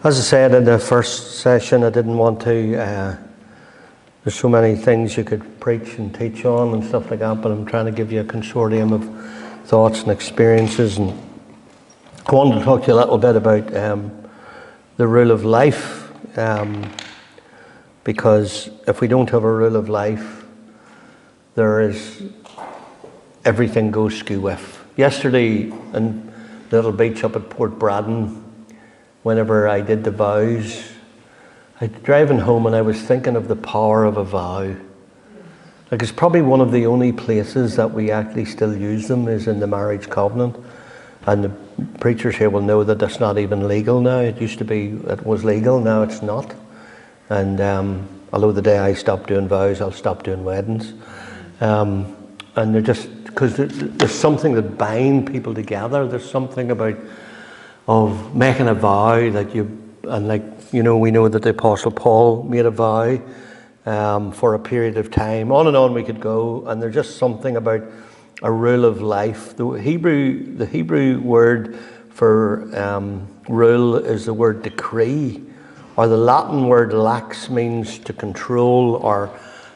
As I said in the first session, I didn't want to, there's so many things you could preach and teach on and stuff like that, but I'm trying to give you a consortium of thoughts and experiences. And I wanted to talk to you a little bit about the rule of life, because if we don't have a rule of life, everything goes skew with. Yesterday in the little beach up at Port Braddon, whenever I did the vows, I was driving home and I was thinking of the power of a vow. Like, it's probably one of the only places that we actually still use them is in the marriage covenant. And the preachers here will know that that's not even legal now. It used to be, it was legal, now it's not. And although the day I stop doing vows, I'll stop doing weddings. And they're just, because there's something that binds people together. There's something about of making a vow that we know that the Apostle Paul made a vow for a period of time. On and on we could go, and there's just something about a rule of life. The Hebrew word for rule is the word decree, or the Latin word lax means to control, or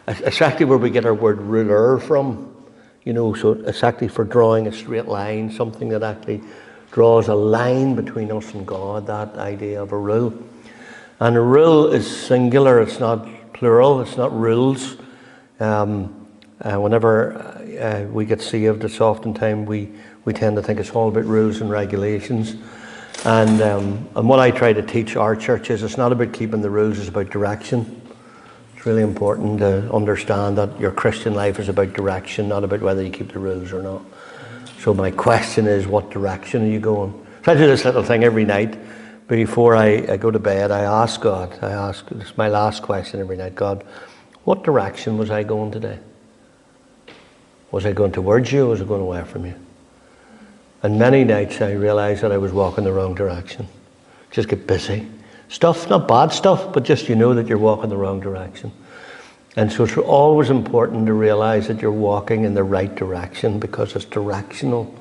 it's actually where we get our word ruler from. So it's actually for drawing a straight line, something that actually draws a line between us and God, that idea of a rule. And a rule is singular, it's not plural, it's not rules. Whenever we get saved, it's oftentimes we tend to think it's all about rules and regulations. And what I try to teach our church is it's not about keeping the rules, it's about direction. It's really important to understand that your Christian life is about direction, not about whether you keep the rules or not. So my question is, what direction are you going? So I do this little thing every night. Before I go to bed, I ask God, it's my last question every night, God, what direction was I going today? Was I going towards you, or was I going away from you? And many nights I realised that I was walking the wrong direction. Just get busy. Stuff, not bad stuff, but just that you're walking the wrong direction. And so it's always important to realise that you're walking in the right direction, because it's directional.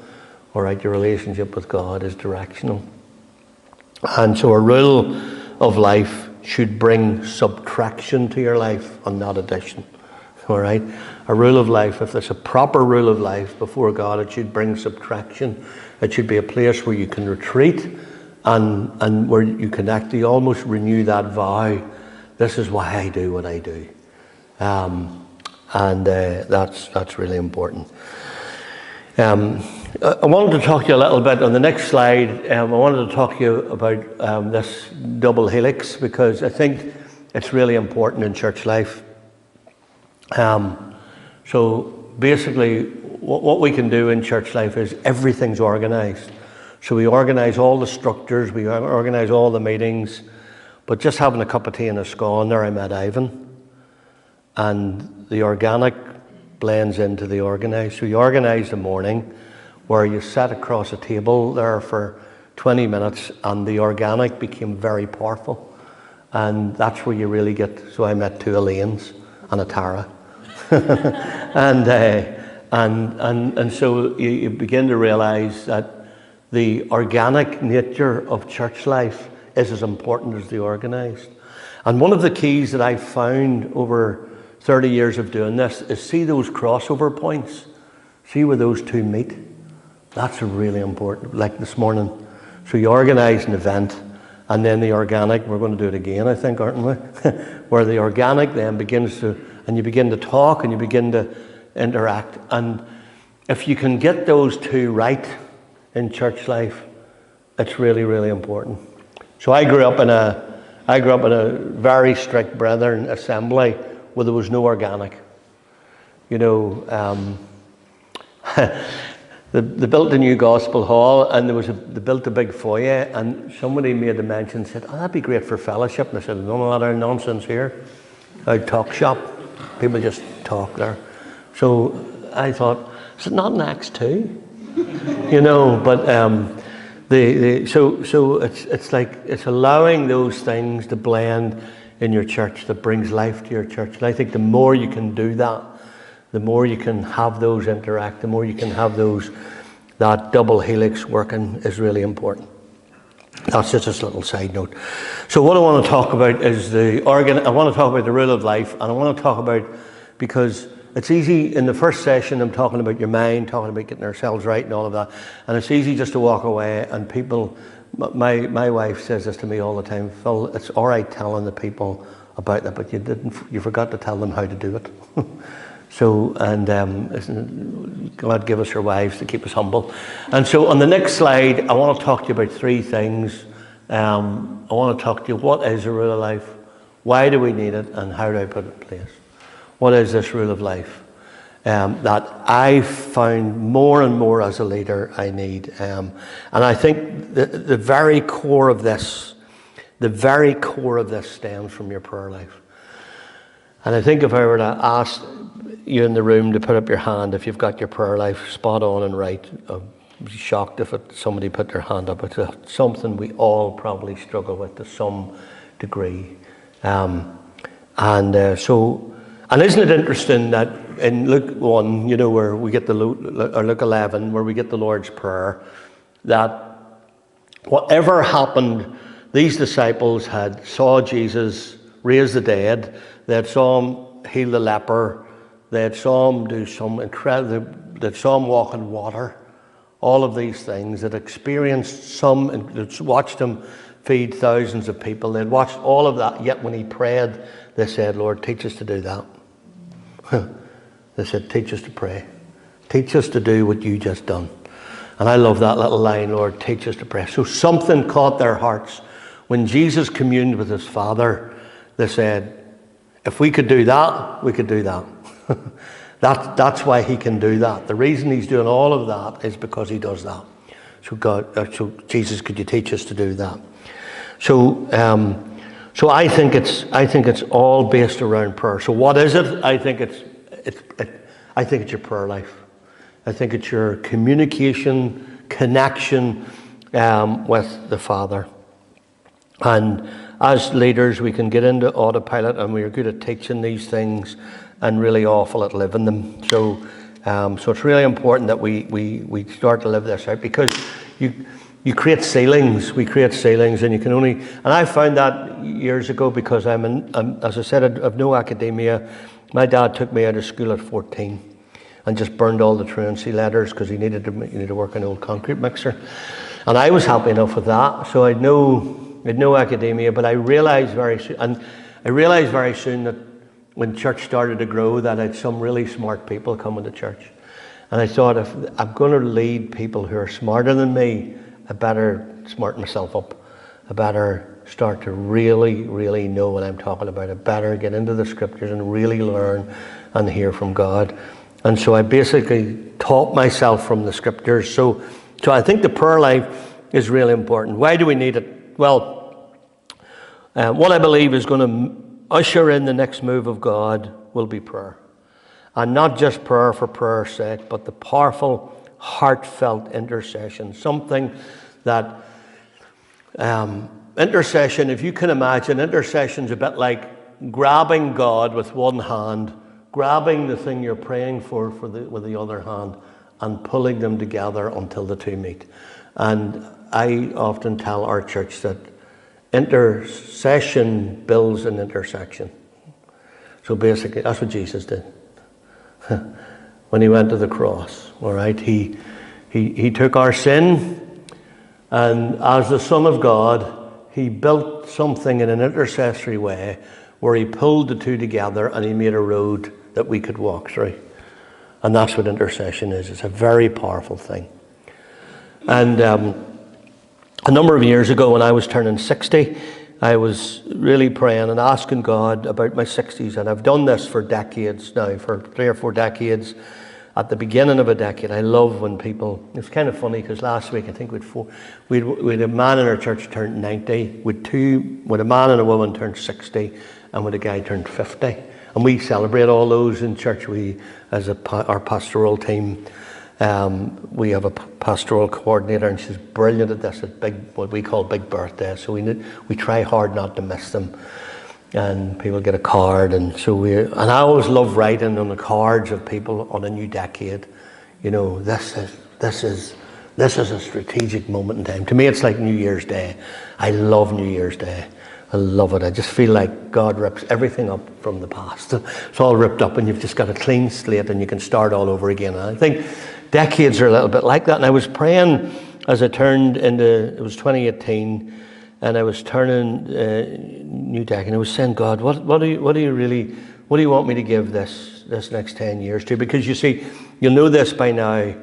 All right, your relationship with God is directional. And so a rule of life should bring subtraction to your life and not addition. All right, a rule of life, if there's a proper rule of life before God, it should bring subtraction. It should be a place where you can retreat and where you can actually almost renew that vow. This is why I do what I do. That's really important. I wanted to talk to you a little bit on the next slide. I wanted to talk to you about this double helix, because I think it's really important in church life. So basically what we can do in church life is everything's organised. So we organise all the structures, we organise all the meetings, but just having a cup of tea and a scone there, I met Ivan. And the organic blends into the organised. So you organise the morning where you sat across a table there for 20 minutes, and the organic became very powerful. And that's where you really get, so I met two Elaines and a Tara. and so you begin to realise that the organic nature of church life is as important as the organised. And one of the keys that I've found over 30 years of doing this is see those crossover points. See where those two meet. That's really important. Like this morning. So you organise an event, and then the organic, we're going to do it again, I think, aren't we? Where the organic then begins to, and you begin to talk and you begin to interact. And if you can get those two right in church life, it's really, really important. So I grew up in a very strict Brethren assembly where there was no organic. They built a new gospel hall, and they built a big foyer, and somebody made a mention, said, "Oh, that'd be great for fellowship." And I said, "None of that other nonsense here. A talk shop. People just talk there." So I thought, is it not in Acts 2? But so it's like it's allowing those things to blend in your church that brings life to your church. And I think the more you can do that, the more you can have those interact, the more you can have that double helix working is really important. That's just a little side note. So what I want to talk about is I want to talk about the rule of life, and I want to talk about, because it's easy in the first session, I'm talking about your mind, talking about getting ourselves right and all of that, and it's easy just to walk away, and people, my wife says this to me all the time, Phil, it's all right telling the people about that, but you forgot to tell them how to do it. So, and God give us our wives to keep us humble. And so on the next slide, I want to talk to you about three things. I want to talk to you, what is the rule of life? Why do we need it? And how do I put it in place? What is this rule of life that I found more and more as a leader I need? And I think the very core of this stems from your prayer life. And I think if I were to ask you in the room to put up your hand if you've got your prayer life spot on and right, I'd be shocked if somebody put their hand up. It's something we all probably struggle with to some degree. And isn't it interesting that in Luke 1, you know, where we get or Luke 11, where we get the Lord's Prayer, that whatever happened, these disciples saw Jesus raise the dead, they had saw him heal the leper, they had saw him do some incredible, they saw him walk in water, all of these things, they'd experienced they'd watched him feed thousands of people, they'd watched all of that, yet when he prayed, they said, Lord, teach us to do that. They said, teach us to pray. Teach us to do what you just done. And I love that little line, Lord, teach us to pray. So something caught their hearts. When Jesus communed with his Father, they said, if we could do that, we could do that. That's why he can do that. The reason he's doing all of that is because he does that. So Jesus, could you teach us to do that? So I think it's all based around prayer. So what is it? I think it's your prayer life. I think it's your communication, connection with the Father. And as leaders, we can get into autopilot, and we are good at teaching these things and really awful at living them. So it's really important that we start to live this out, because you create ceilings. We create ceilings, and you can only. And I found that years ago, because as I said, I've no academia. My dad took me out of school at 14 and just burned all the truancy letters because he needed to work in an old concrete mixer, and I was happy enough with that. So I had no academia, but I realised very soon that when church started to grow, that I had some really smart people coming to church, and I thought, if I'm going to lead people who are smarter than me, I better smarten myself up. I better start to really, really know what I'm talking about. I better get into the scriptures and really learn and hear from God. And so I basically taught myself from the scriptures. So I think the prayer life is really important. Why do we need it? Well, what I believe is going to usher in the next move of God will be prayer. And not just prayer for prayer's sake, but the powerful, heartfelt intercession. Something that intercession, if you can imagine, intercession's a bit like grabbing God with one hand, grabbing the thing you're praying for with the other hand, and pulling them together until the two meet. And I often tell our church that intercession builds an intersection. So basically, that's what Jesus did when he went to the cross. All right, he took our sin, and as the Son of God, he built something in an intercessory way where he pulled the two together and he made a road that we could walk through. And that's what intercession is. It's a very powerful thing. And a number of years ago, when I was turning 60, I was really praying and asking God about my 60s. And I've done this for decades now, for 3 or 4 decades. At the beginning of a decade, I love when people. It's kind of funny because last week I think we'd a man in our church turned 90, with a man and a woman turned 60, and with a guy turned 50, and we celebrate all those in church. We, as our pastoral team, we have a pastoral coordinator, and she's brilliant at this. At what we call big birthdays. So we try hard not to miss them. And people get a card, and I always love writing on the cards of people on a new decade. You know, this is This is a strategic moment in time. To me, it's like New Year's Day. I love New Year's Day. I love it. I just feel like God rips everything up from the past. It's all ripped up and you've just got a clean slate and you can start all over again. And I think decades are a little bit like that. And I was praying as I turned into, it was 2018, and I was turning new decade, and I was saying, God, what do you want me to give this next 10 years to? Because you see, you'll know this by now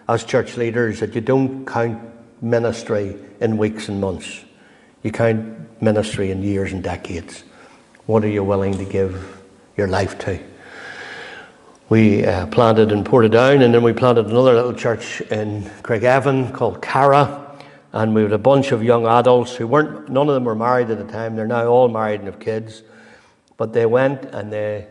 as church leaders, that you don't count ministry in weeks and months. You count ministry in years and decades. What are you willing to give your life to? We planted in Portadown, and then we planted another little church in Craigavon called Cara, and we had a bunch of young adults who none of them were married at the time. They're now all married and have kids, but they went and they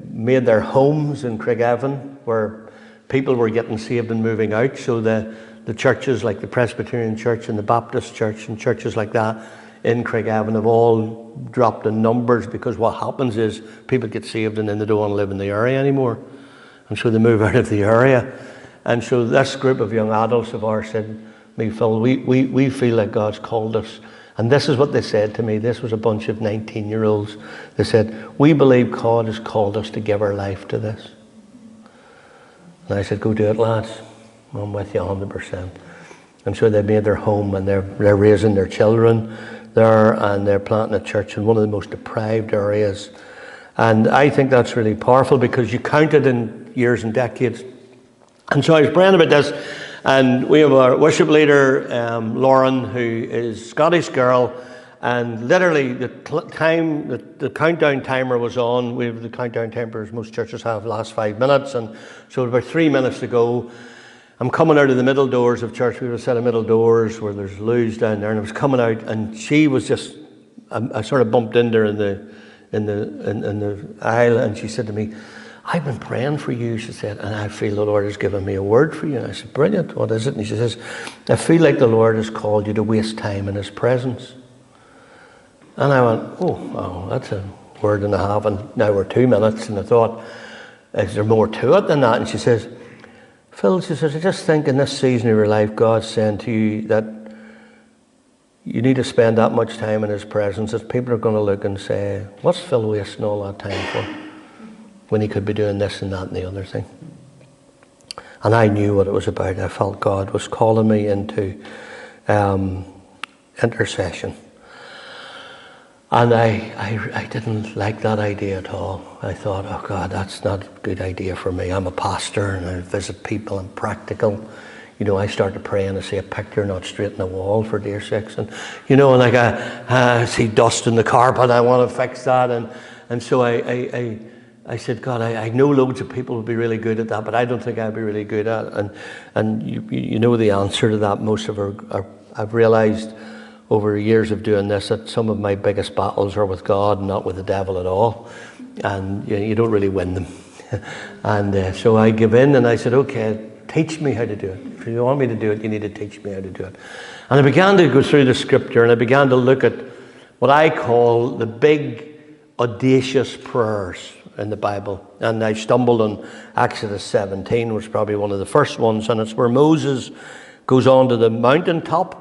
made their homes in Craigavon, where people were getting saved and moving out. So the churches like the Presbyterian Church and the Baptist Church and churches like that in Craigavon have all dropped in numbers, because what happens is people get saved and then they don't want to live in the area anymore, and so they move out of the area. And so this group of young adults of ours said, "Me, Phil, we feel like God's called us." And this is what they said to me. This was a bunch of 19-year-olds. They said, "We believe God has called us to give our life to this." And I said, "Go do it, lads. I'm with you 100%. And so they made their home, and they're raising their children there, and they're planting a church in one of the most deprived areas. And I think that's really powerful, because you count it in years and decades. And so I was praying about this, and we have our worship leader, Lauren, who is a Scottish girl, and literally the countdown timer was on. We have the countdown timer, as most churches have, last 5 minutes, and so about 3 minutes to go. I'm coming out of the middle doors of church. We have a set of middle doors where there's loos down there, and I was coming out, and she was just, I sort of bumped into her in the aisle, and she said to me, "I've been praying for you," she said, "and I feel the Lord has given me a word for you." And I said, "Brilliant, what is it?" And she says, "I feel like the Lord has called you to waste time in His presence." And I went, oh, that's a word and a half, and now we're 2 minutes, and I thought, is there more to it than that? And she says, "Phil," she says, "I just think in this season of your life, God's saying to you that you need to spend that much time in His presence, that people are going to look and say, what's Phil wasting all that time for, when he could be doing this and that and the other thing?" And I knew what it was about. I felt God was calling me into intercession. And I didn't like that idea at all. I thought, oh God, that's not a good idea for me. I'm a pastor and I visit people. I'm practical. You know, I start to pray and I see a picture not straight in the wall, for dear sakes. And, you know, and like I see dust in the carpet. I want to fix that. And so I said, God, I know loads of people would be really good at that, but I don't think I'd be really good at it. And you know the answer to that. Most of I've realised over years of doing this that some of my biggest battles are with God and not with the devil at all. And you don't really win them. And so I give in and I said, okay, teach me how to do it. If you want me to do it, you need to teach me how to do it. And I began to go through the scripture and I began to look at what I call the big, audacious prayers in the Bible. And I stumbled on Exodus 17, which was probably one of the first ones. And it's where Moses goes on to the mountaintop,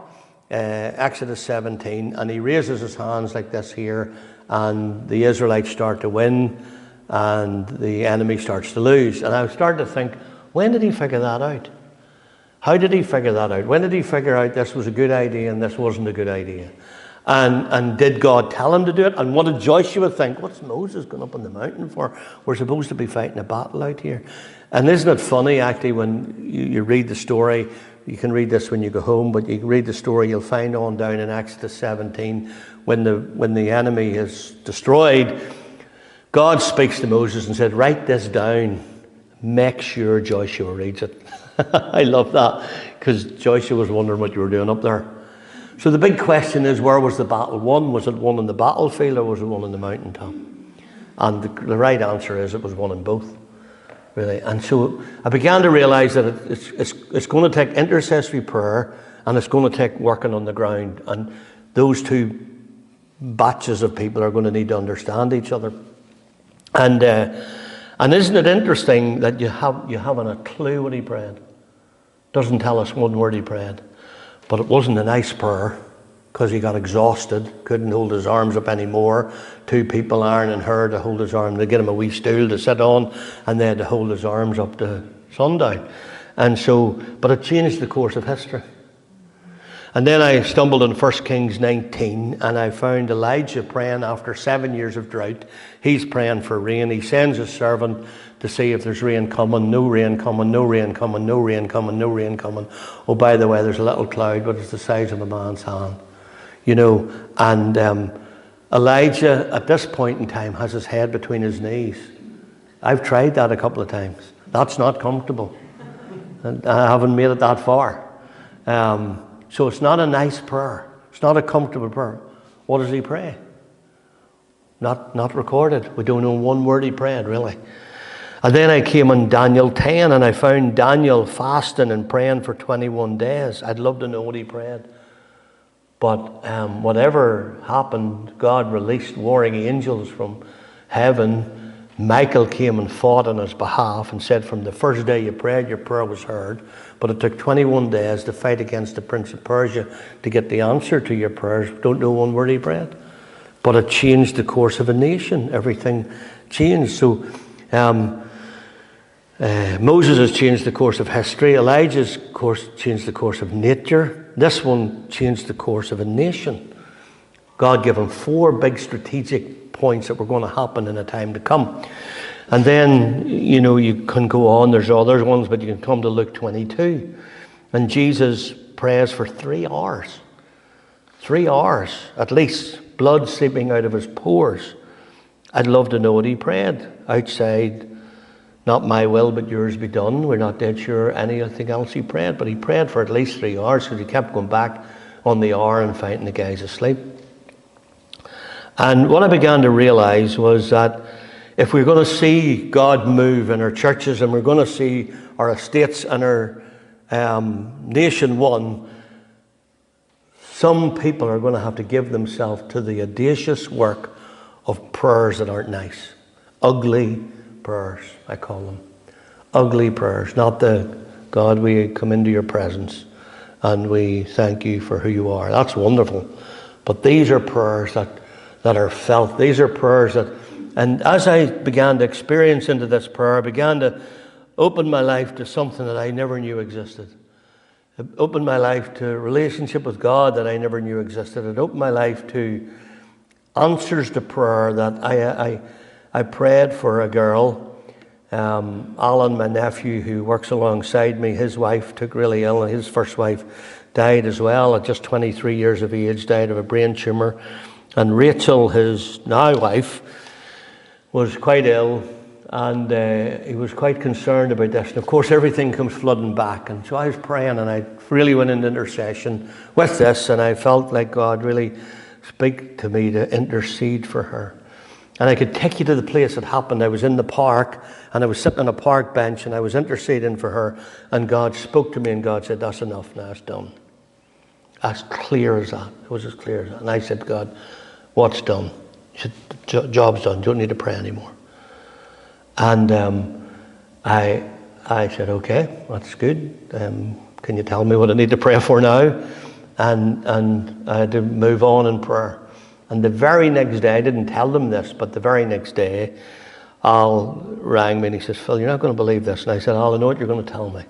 Exodus 17, and he raises his hands like this here, and the Israelites start to win, and the enemy starts to lose. And I started to think, when did he figure that out? How did he figure that out? When did he figure out this was a good idea and this wasn't a good idea? And did God tell him to do it? And what did Joshua think? What's Moses going up on the mountain for? We're supposed to be fighting a battle out here. And isn't it funny, actually, when you read the story? You can read this when you go home, but you can read the story, you'll find on down in Exodus 17, when the enemy is destroyed, God speaks to Moses and said, write this down. Make sure Joshua reads it. I love that, because Joshua was wondering what you were doing up there. So the big question is, where was the battle won? Was it won on the battlefield or was it won on the mountaintop? And the right answer is it was won in both, really. And so I began to realise that it's going to take intercessory prayer and it's going to take working on the ground. And those two batches of people are going to need to understand each other. And isn't it interesting that you haven't a clue what he prayed? Doesn't tell us one word he prayed. But it wasn't a nice prayer, because he got exhausted, couldn't hold his arms up anymore. 2 people ironing her to hold his arm. They get him a wee stool to sit on, and they had to hold his arms up to sundown. And so, but it changed the course of history. And then I stumbled on 1 Kings 19, and I found Elijah praying after 7 years of drought. He's praying for rain. He sends his servant to see if there's rain coming. No rain coming, no rain coming, no rain coming, no rain coming. Oh, by the way, there's a little cloud, but it's the size of a man's hand. You know, and Elijah at this point in time has his head between his knees. I've tried that a couple of times. That's not comfortable. And I haven't made it that far. So it's not a nice prayer. It's not a comfortable prayer. What does he pray? Not recorded. We don't know one word he prayed, really. And then I came on Daniel 10, and I found Daniel fasting and praying for 21 days. I'd love to know what he prayed. But whatever happened, God released warring angels from heaven. Michael came and fought on his behalf and said, from the first day you prayed, your prayer was heard. But it took 21 days to fight against the Prince of Persia to get the answer to your prayers. Don't know one word he prayed. But it changed the course of a nation. Everything changed. So Moses has changed the course of history. Elijah's course changed the course of nature. This one changed the course of a nation. God gave him 4 big strategic points that were going to happen in a time to come. And then, you know, you can go on. There's other ones, but you can come to Luke 22. And Jesus prays for 3 hours. 3 hours, at least. Blood seeping out of his pores. I'd love to know what he prayed outside. Not my will, but yours be done. We're not dead sure anything else he prayed, but he prayed for at least 3 hours, because he kept going back on the hour and finding the guys asleep. And what I began to realize was that if we're going to see God move in our churches, and we're going to see our estates and our nation won, some people are going to have to give themselves to the audacious work of prayers that aren't nice. Ugly prayers, I call them. Ugly prayers. Not the, God, we come into your presence and we thank you for who you are. That's wonderful. But these are prayers that are felt. These are prayers that, and as I began to experience into this prayer, I began to open my life to something that I never knew existed. It opened my life to a relationship with God that I never knew existed. It opened my life to answers to prayer that I prayed for a girl, Alan, my nephew, who works alongside me. His wife took really ill, and his first wife died as well at just 23 years of age, died of a brain tumour. And Rachel, his now wife, was quite ill, and he was quite concerned about this. And of course, everything comes flooding back. And so I was praying, and I really went into intercession with this, and I felt like God really speak to me to intercede for her. And I could take you to the place it happened. I was in the park, and I was sitting on a park bench, and I was interceding for her, and God spoke to me, and God said, that's enough now, it's done. As clear as that. It was as clear as that. And I said, God, what's done? He said, the job's done. You don't need to pray anymore. And I said, okay, that's good. Can you tell me what I need to pray for now? And I had to move on in prayer. And the very next day, I didn't tell them this, but the very next day, Al rang me and he says, Phil, you're not going to believe this. And I said, Al, I know what you're going to tell me.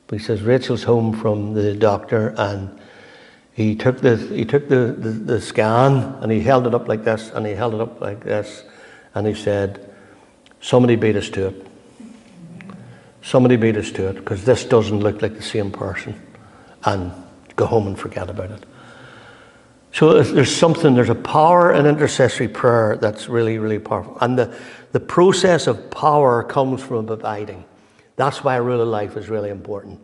But he says, Rachel's home from the doctor, and he took the scan, and he held it up like this, and he held it up like this, and he said, somebody beat us to it. Somebody beat us to it, because this doesn't look like the same person. And go home and forget about it. So there's a power in intercessory prayer that's really, really powerful. And the process of power comes from abiding. That's why rule of life is really important.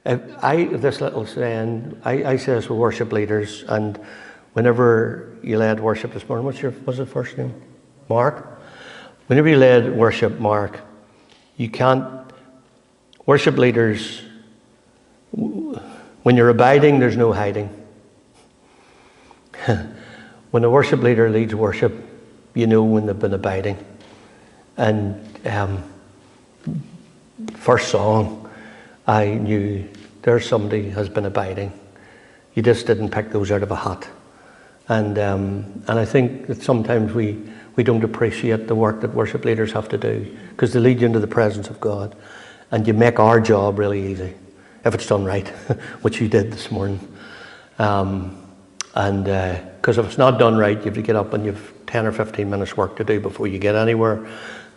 This little saying, I say this with worship leaders, and whenever you led worship this morning, what's your first name? Mark? Whenever you led worship, Mark, you can't, worship leaders, when you're abiding, there's no hiding. When a worship leader leads worship, you know when they've been abiding. And first song, I knew there's somebody has been abiding. You just didn't pick those out of a hat. And I think that sometimes we don't appreciate the work that worship leaders have to do, because they lead you into the presence of God, and you make our job really easy if it's done right, which you did this morning. Because if it's not done right, you have to get up and you've 10 or 15 minutes work to do before you get anywhere.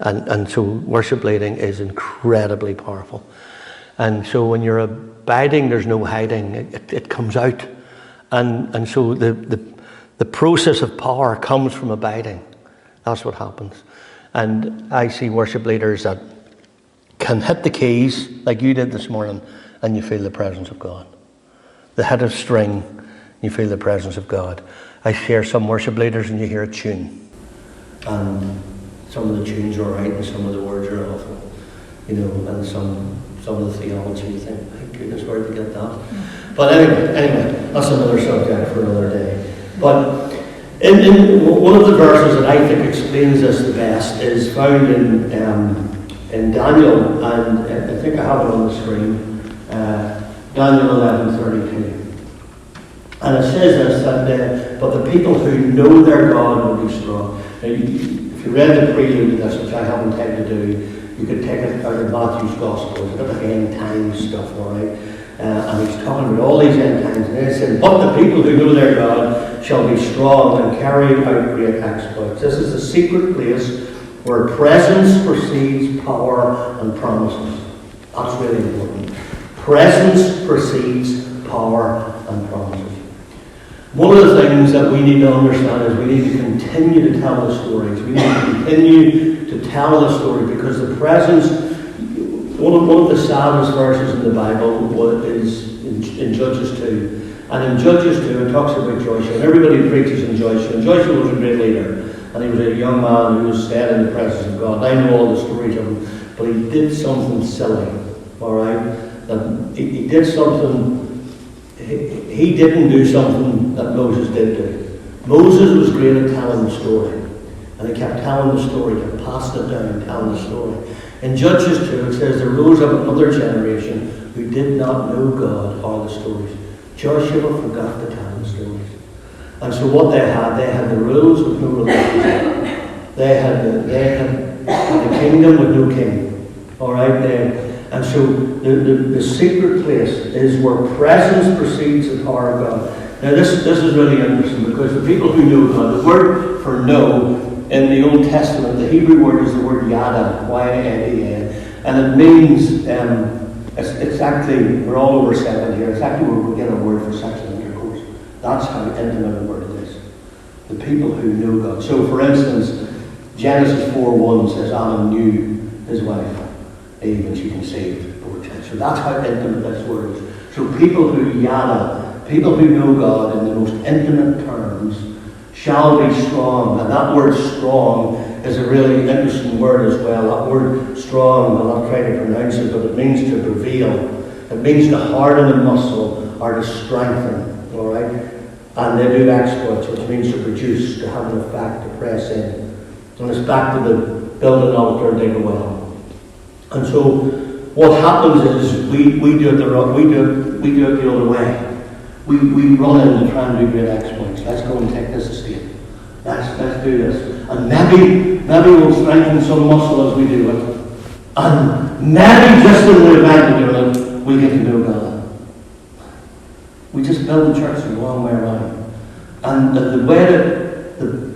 And so worship leading is incredibly powerful. And so when you're abiding, there's no hiding. It comes out. And so the process of power comes from abiding. That's what happens. And I see worship leaders that can hit the keys like you did this morning, and you feel the presence of God. They hit a string, you feel the presence of God. I hear some worship leaders and you hear a tune. And some of the tunes are right and some of the words are awful. You know, and some of the theology, you think, my goodness, where did they get that? But anyway, that's another subject for another day. But in one of the verses that I think explains this the best is found in Daniel, and I think I have it on the screen, Daniel 11:32. And it says this, that but the people who know their God will be strong. Now, if you read the prelude to this, which I haven't had to do, you could take it out of Matthew's Gospel. It's a bit of end times stuff, all right? And he's talking about all these end times. And it says, but the people who know their God shall be strong and carry out great exploits. This is the secret place where presence precedes power and promises. That's really important. Presence precedes power and promises. One of the things that we need to understand is we need to continue to tell the stories. We need to continue to tell the story, because the presence, one of the saddest verses in the Bible is in Judges 2. And in Judges 2 it talks about Joshua. And everybody preaches in Joshua. And Joshua was a great leader. And he was a young man who was staying in the presence of God. I know all the stories of him. But he did something silly. Alright? He did something. He didn't do something that Moses did do. Moses was great at telling the story. And he kept telling the story, kept passing it down and telling the story. In Judges 2 it says, there rose up another generation who did not know God or the stories. Joshua forgot to tell the stories. And so what they had the rules with no relationship. They had the kingdom with no king. Alright, and so the secret place is where presence precedes the power of God. Now this is really interesting, because the people who know God, the word for know in the Old Testament, the Hebrew word is the word yada, Y-A-D-A, and it means, it's actually, we're all over 7 here, it's actually where we get a word for sexual intercourse. That's how intimate a word it is. The people who know God. So for instance, Genesis 4:1 says Adam knew his wife, Eve, and she conceived, bore a child. So that's how intimate this word is. So people who yada, people who know God in the most intimate terms, shall be strong. And that word strong is a really interesting word as well. That word strong, I'll not try to pronounce it, but it means to prevail. It means to harden a muscle or to strengthen. Alright? And they do exploits, which means to produce, to have an effect, to press in. And it's back to the build an altar and dig a well. And so what happens is we do it the other way. We run in and try and do great exploits. Let's go and take this estate. Let's do this. And maybe we'll strengthen some muscle as we do it. And maybe just in the event of doing it, we get to know God. We just build the church the wrong way around. And the way that the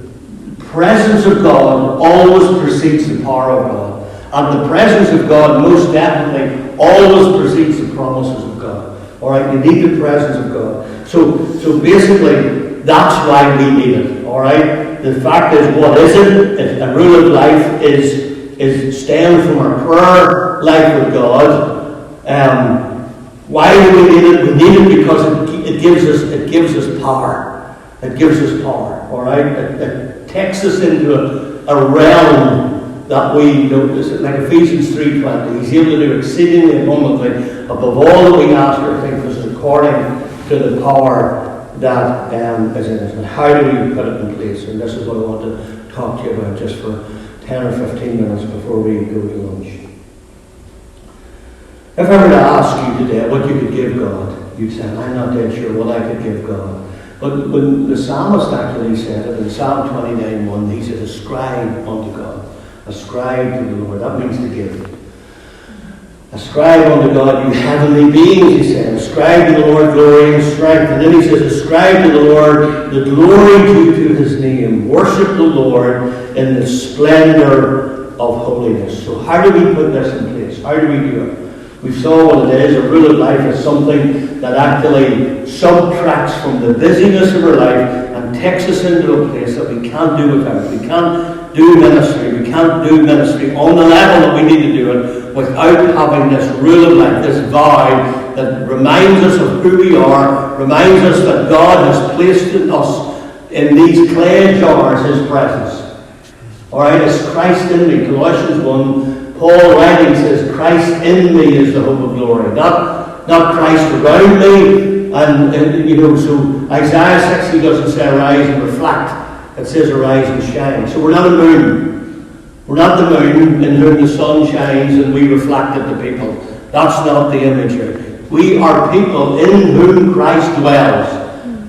presence of God always precedes the power of God. And the presence of God most definitely always precedes the promises of God. Alright, you need the presence of God. So basically, that's why we need it. Alright? The fact is, what is it? A rule of life is staying from our prayer life with God. Why do we need it? We need it because it gives us power. It gives us power. Alright? It takes us into a realm that we notice, like Ephesians 3:20, he's able to do exceedingly abundantly above all that we ask or think, this is according to the power that is in us. And how do we put it in place? And this is what I want to talk to you about just for 10 or 15 minutes before we go to lunch. If I were to ask you today what you could give God, you'd say, I'm not dead sure what I could give God. But when the psalmist actually said it in Psalm 29:1, he said, ascribe unto God. Ascribe to the Lord. That means to give. Ascribe unto God, you heavenly beings, he said. Ascribe to the Lord glory and strength. And then he says, ascribe to the Lord the glory due to his name. Worship the Lord in the splendor of holiness. So how do we put this in place? How do we do it? We saw what it is. A rule of life is something that actually subtracts from the busyness of our life and takes us into a place that we can't do without. We can't do ministry. We can't do ministry on the level that we need to do it without having this rule of life, this vow that reminds us of who we are, reminds us that God has placed in us in these clay jars his presence. Alright, it's Christ in me. Colossians 1, Paul writing says, Christ in me is the hope of glory. Not Christ around me. And so Isaiah 60 doesn't say arise and reflect. It says arise and shine. So we're not a moon. We're not the moon in whom the sun shines and we reflect it to people. That's not the imagery. We are people in whom Christ dwells.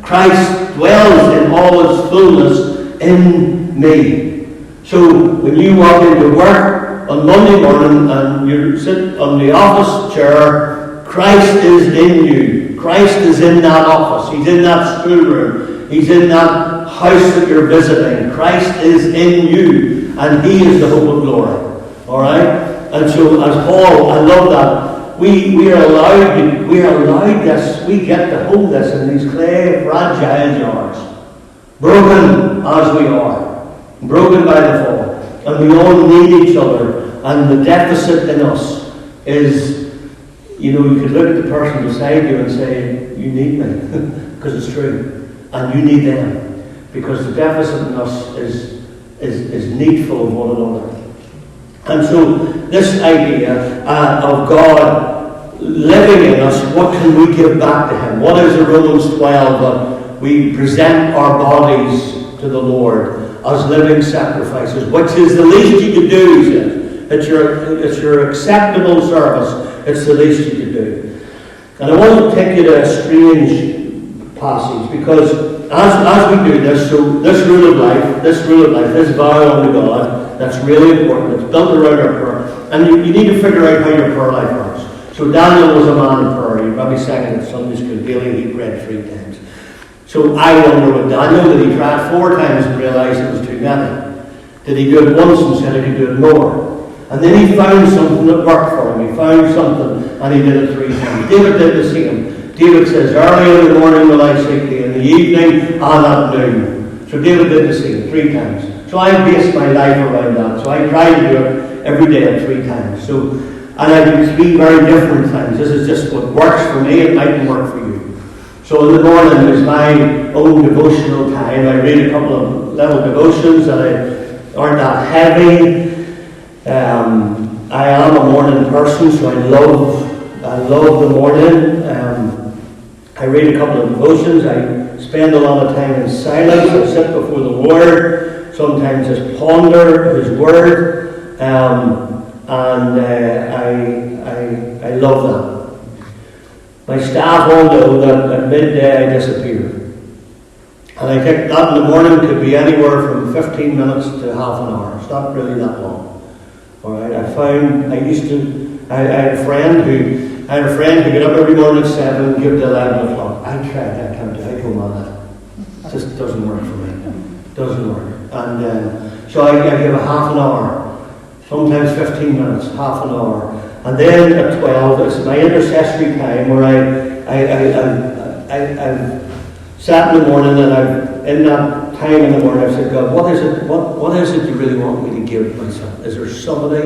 Christ dwells in all his fullness in me. So when you walk into work on Monday morning and you sit on the office chair, Christ is in you. Christ is in that office. He's in that schoolroom. He's in that house that you're visiting. Christ is in you, and he is the hope of glory. Alright? And so as Paul, I love that. We are allowed this, we get to hold this in these clay, fragile jars. Broken as we are. Broken by the fall. And we all need each other. And the deficit in us is, you could look at the person beside you and say, you need me. Because it's true. And you need them. Because the deficit in us is needful of one another. And so this idea of God living in us, what can we give back to him? What is the Romans 12 that we present our bodies to the Lord as living sacrifices, which is the least you could do, he says. It's your acceptable service. It's the least you could do. And I want to take you to a strange passage, because as we do this, so this rule of life, this vow unto God, that's really important. It's built around our prayer. And you need to figure out how your prayer life works. So Daniel was a man of prayer. He probably sang in Sunday school, daily he prayed 3 times. So I wonder with Daniel, did he try it 4 times and realise it was too many? Did he do it once and said he could do it more? And then he found something that worked for him. He found something and he did it 3 times. David did the same. David says, early in the morning will I seek thee, in the evening and at noon. So David did the same 3 times. So I based my life around that. So I try to do it every day at 3 times. And I do 3 very different things. This is just what works for me. It mightn't work for you. So in the morning is my own devotional time. I read a couple of little devotions that aren't that heavy. I am a morning person, so I love the morning. I read a couple of devotions. I spend a lot of time in silence. I sit before the Lord. Sometimes just ponder his word. I love that. My staff all know that at midday I disappear. And I think that in the morning could be anywhere from 15 minutes to half an hour. It's not really that long. Alright, I had a friend who got up every morning at 7 and give to 11 o'clock. I tried, I can't do it. I go on that. It just doesn't work for me. It doesn't work. And so I give a half an hour, sometimes 15 minutes, half an hour. And then at 12, it's my intercessory time where I've sat in the morning and in that time in the morning I've said, God, what is it you really want me to give myself? Is there somebody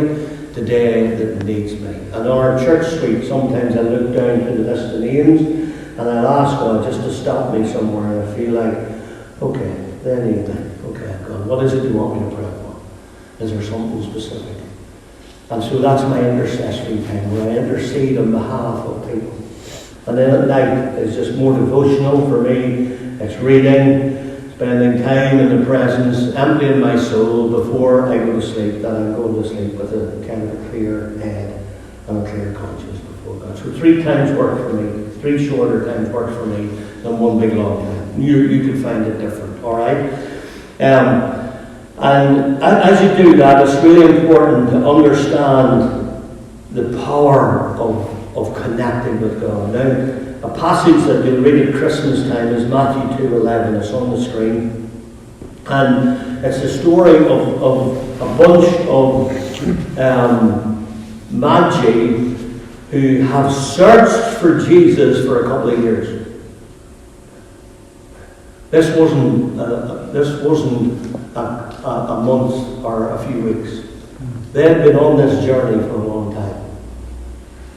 today that needs me? And on our church suite, sometimes I look down to the list of names and I'll ask God just to stop me somewhere and I feel like, okay, they need me. Okay, God, what is it you want me to pray for? Is there something specific? And so that's my intercessory time, where I intercede on behalf of people. And then at night, it's just more devotional for me. It's reading, spending time in the presence, emptying my soul before I go to sleep, that I'm going to sleep with a kind of a clear head and a clear conscience. before God. So 3 times worked for me. 3 shorter times worked for me than 1 big long time. You could find it different, all right? And as you do that, it's really important to understand the power of connecting with God. Now, a passage that you'll read at Christmas time is Matthew 2:11. It's on the screen. And it's the story of a bunch of magi who have searched for Jesus for a couple of years. This wasn't a month or a few weeks. They had been on this journey for a long time.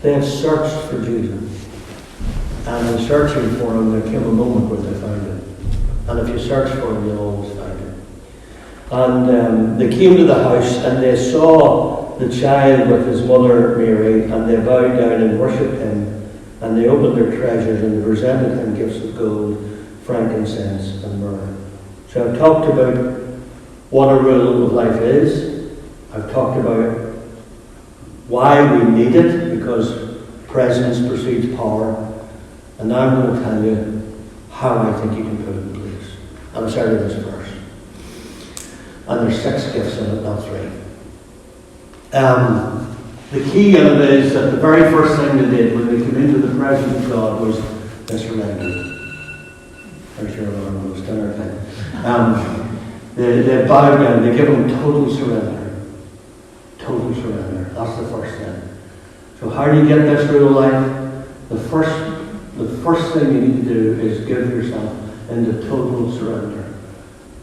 They had searched for Jesus. And in searching for him, there came a moment where they found him. And if you search for him, you'll always find him. And they came to the house and they saw the child with his mother Mary, and they bowed down and worshipped him. And they opened their treasures and they presented him gifts of gold, frankincense, and myrrh. So I've talked about what a rule of life is. I've talked about why we need it, because presence precedes power. And now I'm going to tell you how I think you can put it in place. And it's out of this verse. And there's 6 gifts in it, not 3. The key in it is that the very first thing they did when they came into the presence of God was they surrendered. I'm sure everyone was dinner time. They bowed down, they give him total surrender. Total surrender. That's the first thing. So how do you get this rule of life? The first thing you need to do is give yourself into total surrender.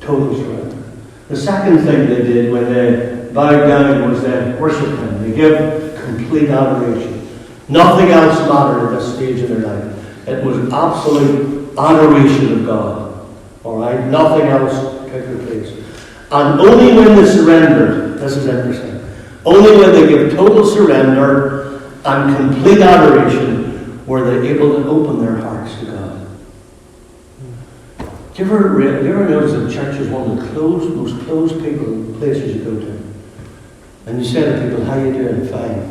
Total surrender. The second thing they did when they bowed down was they worshipped him. They give complete adoration. Nothing else mattered at this stage in their life. It was absolute adoration of God. Alright? Nothing else took their place. And only when they surrendered, this is interesting, only when they give total surrender and complete adoration were they able to open their hearts to God. Do you ever notice that church is one of the most closed places you go to? And you say to people, how you doing? Fine.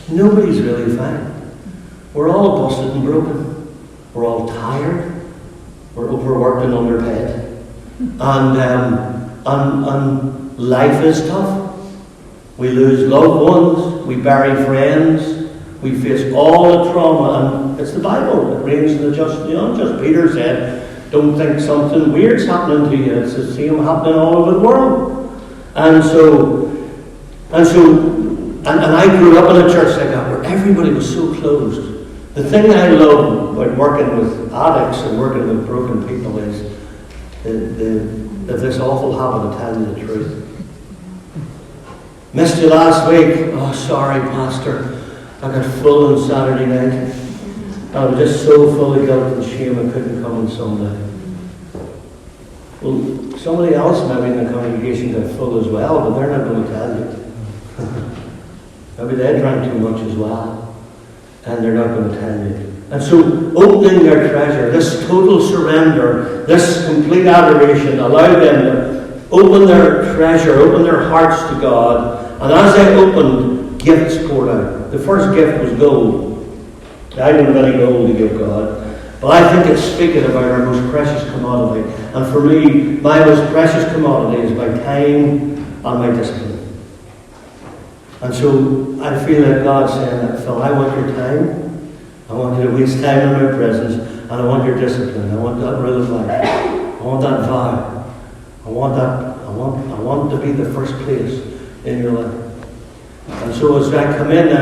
Nobody's really fine. We're all busted and broken. We're all tired. We're overworked and underpaid. And life is tough. We lose loved ones. We bury friends. We face all the trauma. And it's the Bible. It rains in the just and the unjust. Peter said, don't think something weird's happening to you. It's the same happening all over the world. And I grew up in a church like that where everybody was so closed. The thing I love about working with addicts and working with broken people is this awful habit of telling the truth. Missed you last week. Oh, sorry, Pastor. I got full on Saturday night. I was just so full of guilt and shame I couldn't come on Sunday. Well, somebody else maybe in the congregation got full as well, but they're not going to tell you. Maybe they drank too much as well, and they're not going to tell you. And so opening their treasure, this total surrender, this complete adoration allowed them to open their treasure, open their hearts to God. And as they opened, gifts poured out. The first gift was gold. I don't have any gold to give God, but I think it's speaking about our most precious commodity. And for me, my most precious commodity is my time and my discipline. And so I feel like God's saying, Phil, I want your time. I want you to waste time in my presence, and I want your discipline. I want that rule of life. I want that vow. I want to be the first place in your life. And so as I come in,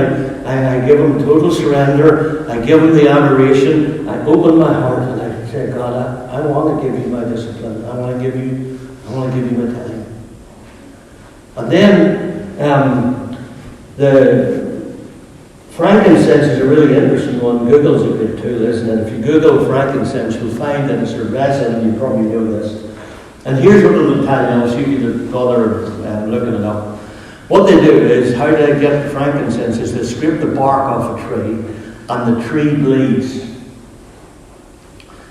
I give him total surrender. I give him the adoration. I open my heart and I say, God, I want to give you my discipline. I want to give you my time. And then the frankincense is a really interesting one. Google's a good tool, isn't it? If you Google frankincense, you'll find that it's a resin. You probably know this. And here's what it'll tell you. I'll see you to bother looking it up. What they do is, how they get frankincense is they scrape the bark off a tree, and the tree bleeds.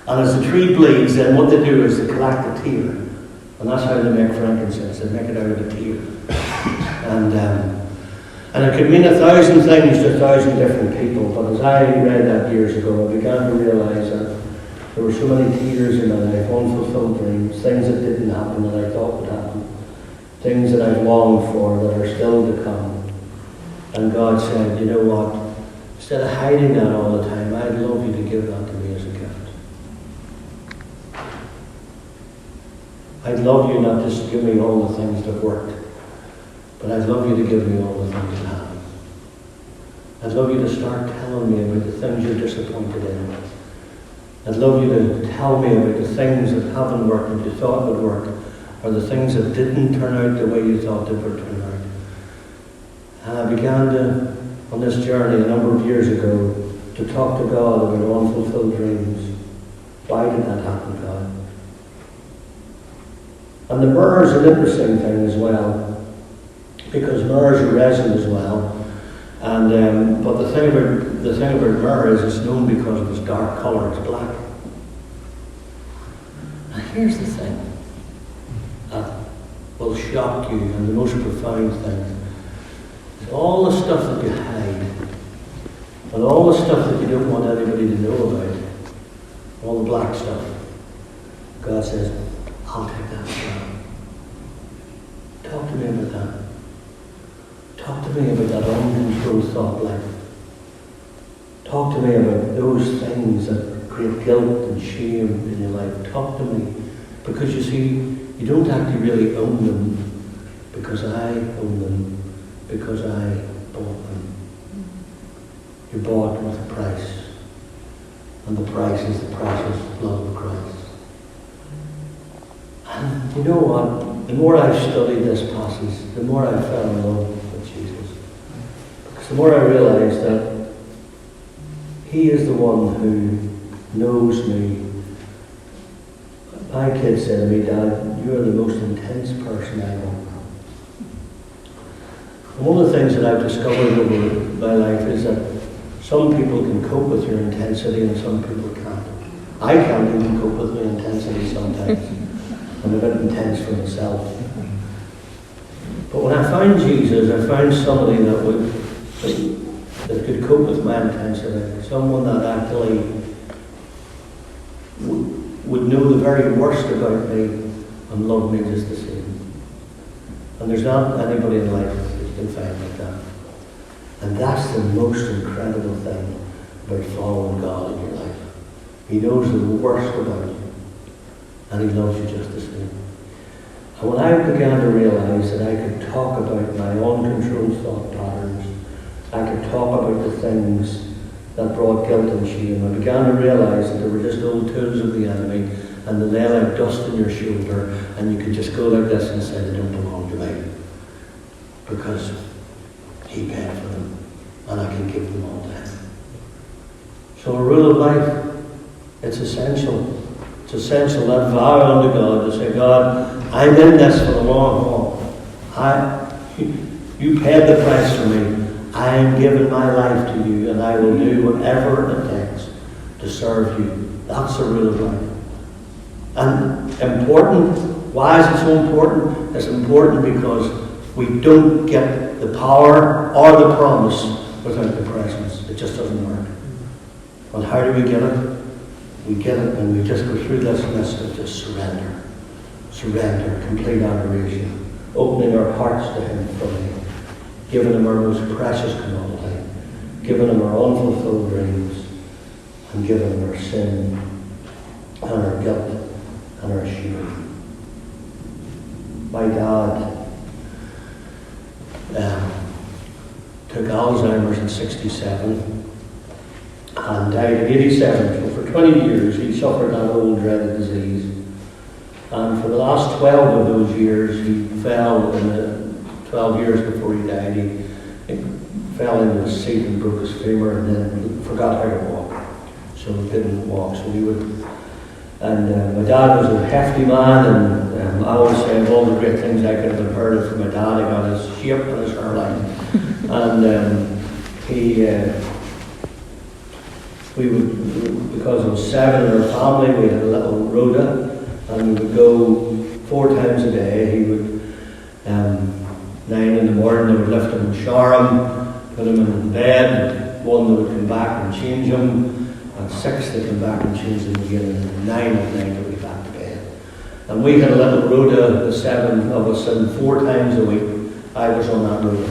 And as the tree bleeds, then what they do is they collect the tear. And that's how they make frankincense. They make it out of the tear. And it could mean 1,000 things to 1,000 different people, but as I read that years ago, I began to realise that there were so many tears in my life, unfulfilled dreams, things that didn't happen that I thought would happen, things that I've longed for that are still to come. And God said, you know what, instead of hiding that all the time, I'd love you to give that to me as a gift. I'd love you not just to give me all the things that worked, but I'd love you to give me all the things that haven't. I'd love you to start telling me about the things you're disappointed in. I'd love you to tell me about the things that haven't worked that you thought would work, or the things that didn't turn out the way you thought they would turn out. And I began to, on this journey a number of years ago, to talk to God about unfulfilled dreams. Why did that happen, God? And the mirror is an interesting thing as well, because mirrors are resin as well. And but the thing about mirror is it's known because of its dark colour. It's black. Now here's the thing that will shock you, and the most profound thing is all the stuff that you hide, and all the stuff that you don't want anybody to know about, all the black stuff. God says, I'll take that as well. Talk to me about that. Talk to me about that uncontrolled thought life. Talk to me about those things that create guilt and shame in your life. Talk to me. Because you see, you don't actually really own them, because I own them, because I bought them. You're bought with a price. And the price is the precious blood of Christ. And you know what? The more I've studied this passage, the more I fell in love with Jesus. Because the more I realised that He is the one who knows me. My kids said to me, Dad, you are the most intense person I know. And one of the things that I've discovered over my life is that some people can cope with your intensity and some people can't. I can't even cope with my intensity sometimes. I'm a bit intense for myself. But when I found Jesus, I found somebody that could cope with my intensity. Someone that actually would know the very worst about me and love me just the same. And there's not anybody in life that you can find like that. And that's the most incredible thing about following God in your life. He knows the worst about you. And He loves you just the same. And when I began to realise that I could talk about my uncontrolled thought patterns, I could talk about the things that brought guilt and shame, I began to realise that they were just old tools of the enemy, and they lay like dust on your shoulder, and you could just go like this and say, they don't belong to me. Because He paid for them, and I can give them all to Him. So a rule of life, it's essential. It's essential that vow unto God to say, God, I'm in this for the long haul. You paid the price for me. I am giving my life to you, and I will do whatever it takes to serve you. That's a rule of life. And important. Why is it so important? It's important because we don't get the power or the promise without the presence. It just doesn't work. Well, how do we get it? We get it when we just go through this list of just surrender. Surrender, complete adoration, opening our hearts to Him fully, giving Him our most precious commodity, giving Him our unfulfilled dreams, and giving Him our sin and our guilt and our shame. My dad took Alzheimer's in 67 and died at 87. So for 20 years he suffered that old dreaded disease. And for the last 12 of those years he fell in the 12 years before he died. He fell into his seat and broke his femur and then forgot how to walk. So he didn't walk. So he would. And my dad was a hefty man, and I always say of all the great things I could have heard from my dad, I got his shape and his hairline. And we would, because there was 7 in our family, we had a little rota, and we would go 4 times a day. He would 9 in the morning, they would lift him and shower him, put him in bed. At 1 they would come back and change him. At 6 they come back and change him again. And at 9 they would be back to bed. And we had a little rota, the 7 of us, and 4 times a week I was on that rota.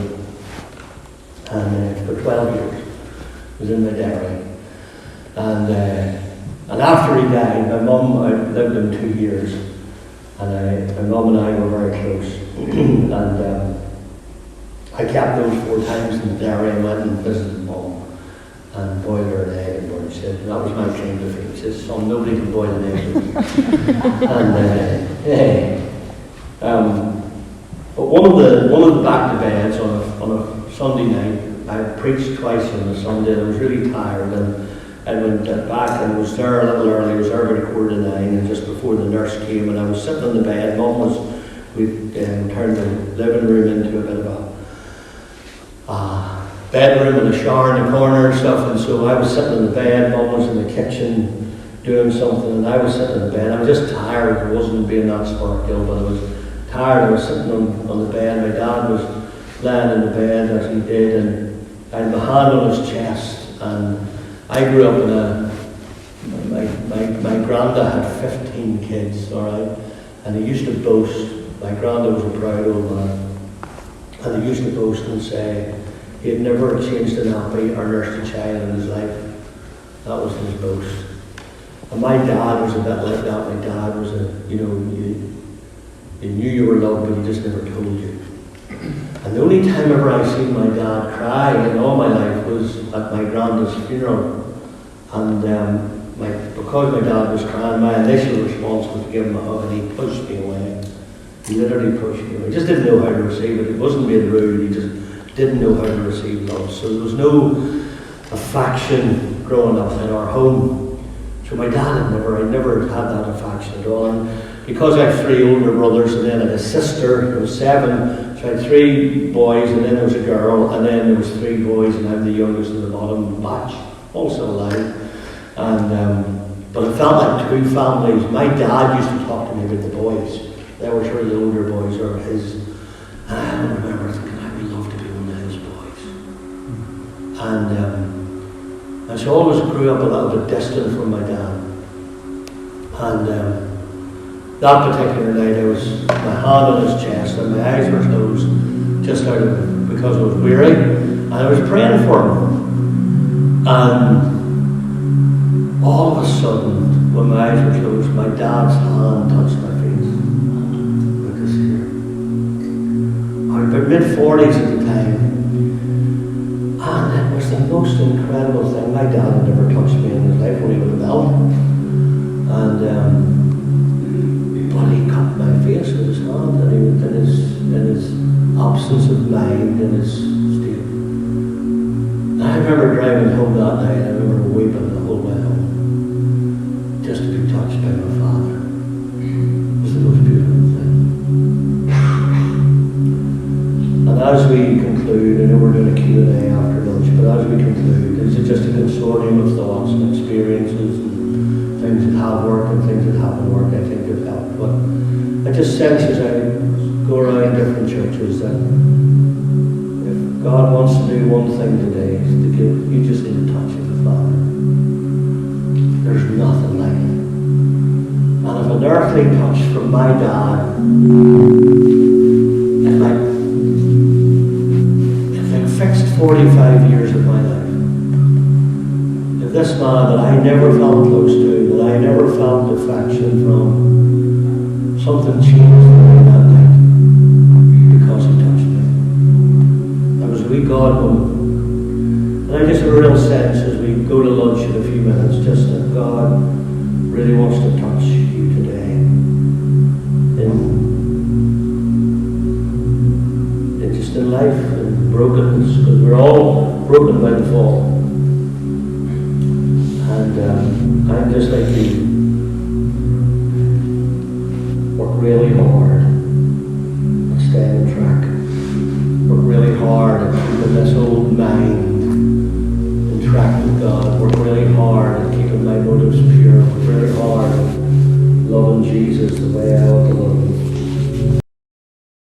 And for 12 years I was in my dairy. And after he died, my mum, I lived him 2 years, and my mum and I were very close. And I kept those 4 times in the dairy and went and visited mum and boiled her an egg, and Bernie said, that was my claim to fame. He says, son, nobody can boil an egg with me. But one of the back to beds on a Sunday night, I preached twice on a Sunday, and I was really tired, and I went back and was there a little early. I was there about 8:45, and just before the nurse came, and I was sitting on the bed. We turned the living room into a bit of a bedroom and a shower in the corner and stuff, and so I was sitting on the bed. Mum was in the kitchen doing something, and I was sitting on the bed. I was just tired. I wasn't being that sparkle, but I was tired. I was sitting on the bed. My dad was lying in the bed as he did, and I had my hand on his chest. And I grew up my granddad had 15 kids, all right, and he used to boast. My granddad was a proud old man, and he used to boast and say he had never changed a nappy or nursed a child in his life. That was his boast. And my dad was a bit like that. My dad was you knew you were loved, but he just never told you. And the only time ever I seen my dad cry in all my life was at my granddad's funeral. And because my dad was crying, my initial response was to give him a hug, and he pushed me away. He literally pushed me away. He just didn't know how to receive it. He wasn't being rude, he just didn't know how to receive love. So there was no affection growing up in our home. So my dad I never had that affection at all. And because I have 3 older brothers, and then I had a sister, there was 7, so I had 3 boys, and then there was a girl, and then there was 3 boys, and I'm the youngest in the bottom batch, also alive. And but it felt like 2 families. My dad used to talk to me about the boys. They were sort of the older boys, or his. And I remember thinking, I would love to be one of his boys. And so I always grew up a little bit distant from my dad. And that particular night, I was my hand on his chest, and my eyes were closed, just because I was weary, and I was praying for him. And all of a sudden, when my eyes were closed, my dad's hand touched my face. Look this here. I was about mid-40s at the time, and it was the most incredible thing. My dad had never touched me in his life when he was a belt. And but he cut my face with his hand, and in his absence of mind, in his state. And I remember driving home that night, I remember weeping the whole way home, just to be touched by my father. It was the most beautiful thing. And as we conclude, I know we're doing a Q&A after lunch, but as we conclude, this is just a consortium of thoughts and experiences and things that have worked and things that haven't worked. I think they've helped. But I just sense as I go around different churches that if God wants to do one thing today, is to give, you just need a touch of the Father. There's nothing like it. And if an earthly touch from my dad, if it fixed 45 years of my life, if this man that I never felt close to, that I never felt affection from, something changed in me that night because he touched me. I was a wee God moment. And I just have a real sense as we go to lunch in a few minutes, just that God really wants to touch you today. In life and brokenness, because we're all broken by the fall. And I'm just like you.